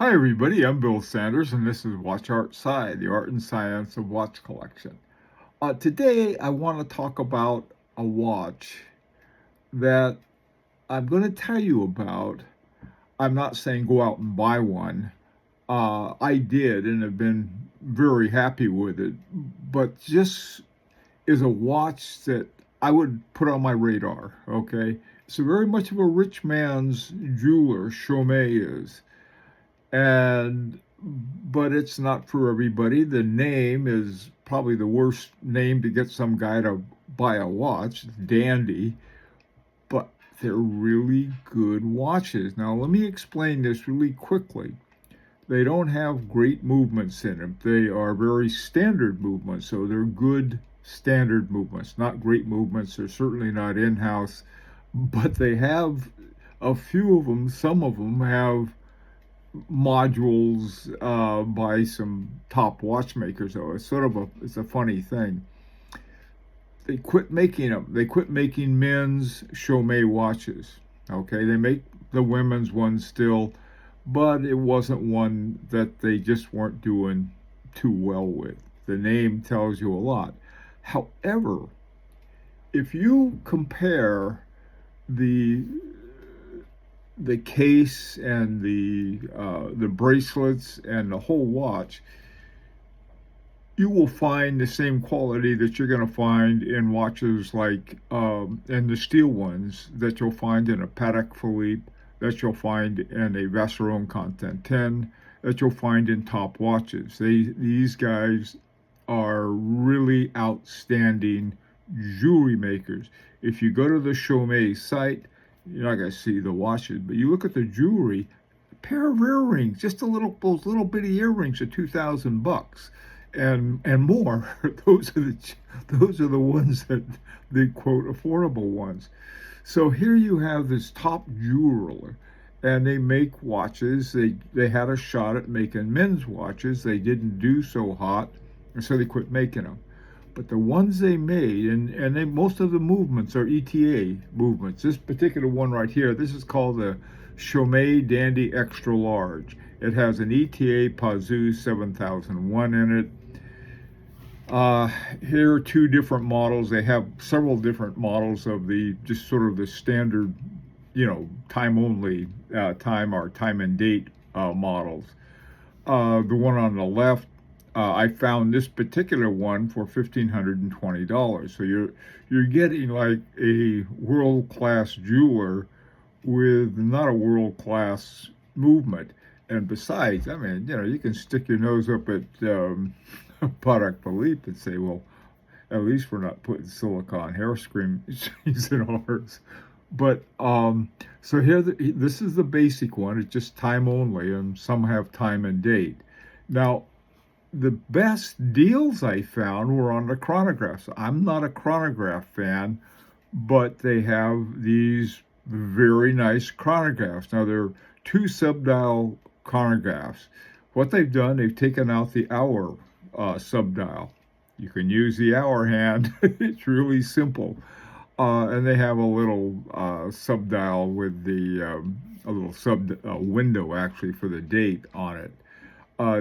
Hi everybody, I'm Bill Sanders and this is Watch Art Sci, the art and science of watch collection. Today I want to talk about a watch that I'm going to tell you about. I'm not saying go out and buy one. I did and have been very happy with it, but just is a watch that I would put on my radar, okay? It's very much of a rich man's jeweler, Chaumet is. And but it's not for everybody. The name is probably the worst name to get some guy to buy a watch. It's dandy, but they're really good watches. Now let me explain this really quickly. They don't have great movements in them. They are very standard movements, so they're good standard movements, not great movements. They're certainly not in-house, but they have a few of them. Some of them have modules by some top watchmakers. Though it's a funny thing. They quit making them. They quit making men's Chaumet watches. Okay, they make the women's ones still, but it wasn't one that they just weren't doing too well with. The name tells you a lot. However, if you compare the the case and the bracelets and the whole watch, you will find the same quality that you're going to find in watches like in the steel ones that you'll find in a Patek Philippe, that you'll find in a Vacheron Content 10, that you'll find in top watches. These guys are really outstanding jewelry makers. If you go to the Chaumet site, you're not going to see the watches, but you look at the jewelry, a pair of earrings, just those little bitty earrings are $2,000 and more. Those are the ones that the quote affordable ones. So here you have this top jeweler, and they make watches. They had a shot at making men's watches. They didn't do so hot, and so they quit making them. But the ones they made, and most of the movements are ETA movements. This particular one right here, this is called the Chaumet Dandy Extra Large. It has an ETA Pazoo 7001 in it. Here are two different models. They have several different models of the just sort of the standard, time only, time or time and date models. The one on the left, I found this particular one for $1,520. So you're getting like a world-class jeweler with not a world-class movement. And besides, I mean, you can stick your nose up at Patek Philippe and say, well, at least we're not putting silicone hair screens in ours. But so here, this is the basic one. It's just time only, and some have time and date. Now, the best deals I found were on the chronographs. I'm not a chronograph fan, but they have these very nice chronographs. Now, they're two subdial chronographs. What they've done, they've taken out the hour subdial. You can use the hour hand. It's really simple. And they have a little subdial with a little sub window actually for the date on it.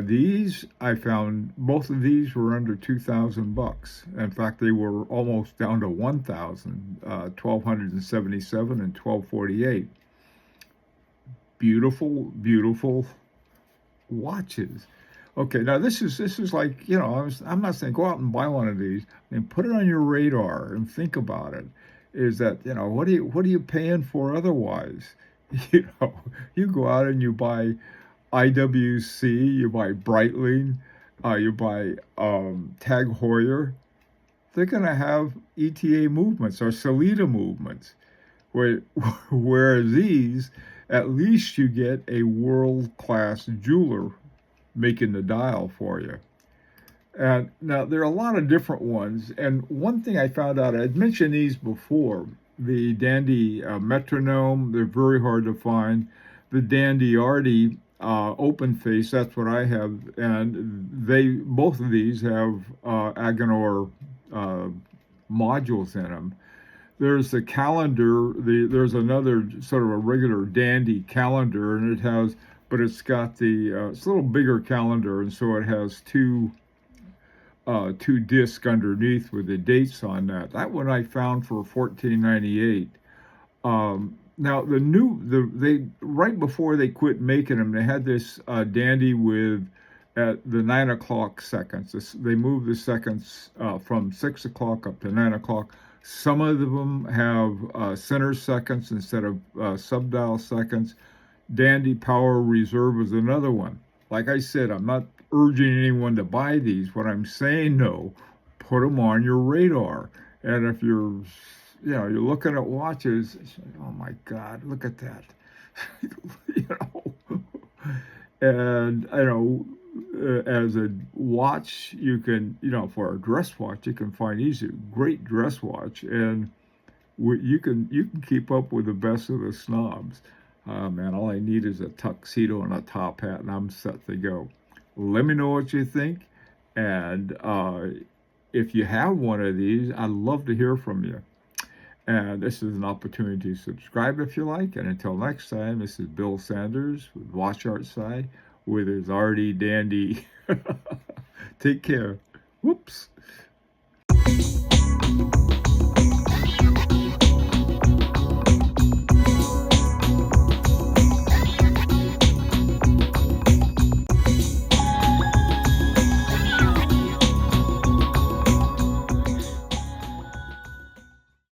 These I found, both of these were under $2,000. In fact, they were almost down to 1,000, 1,277 and 1,248. Beautiful, beautiful watches. Okay, now this is like, I'm not saying go out and buy one of these and put it on your radar and think about it. Is that, what are you paying for otherwise? You go out and you buy IWC, you buy Breitling, you buy Tag Heuer. They're going to have ETA movements or Salida movements. Whereas these, at least you get a world-class jeweler making the dial for you. And now there are a lot of different ones. And one thing I found out, I'd mentioned these before, the Dandy Metronome, they're very hard to find. The Dandy Arty open face, that's what I have. And both of these have Agenor modules in them. There's the calendar, there's another sort of a regular Dandy calendar, and it has but it's got the it's a little bigger calendar, and so it has two discs underneath with the dates on that. That one I found for $14.98. Now they right before they quit making them, they had this dandy with at the 9 o'clock seconds. They moved the seconds from 6 o'clock up to 9 o'clock. Some of them have center seconds instead of subdial seconds. Dandy Power Reserve is another one. Like I said, I'm not urging anyone to buy these. What I'm saying, no, put them on your radar. And if you're looking at watches, oh my God, look at that. you know, and as a watch, you can, for a dress watch, you can find these great dress watch, and you can keep up with the best of the snobs. Man, all I need is a tuxedo and a top hat, and I'm set to go. Let me know what you think, and if you have one of these, I'd love to hear from you. And this is an opportunity to subscribe if you like. And until next time, this is Bill Sanders with Watch Art Side with his arty dandy. Take care. Whoops.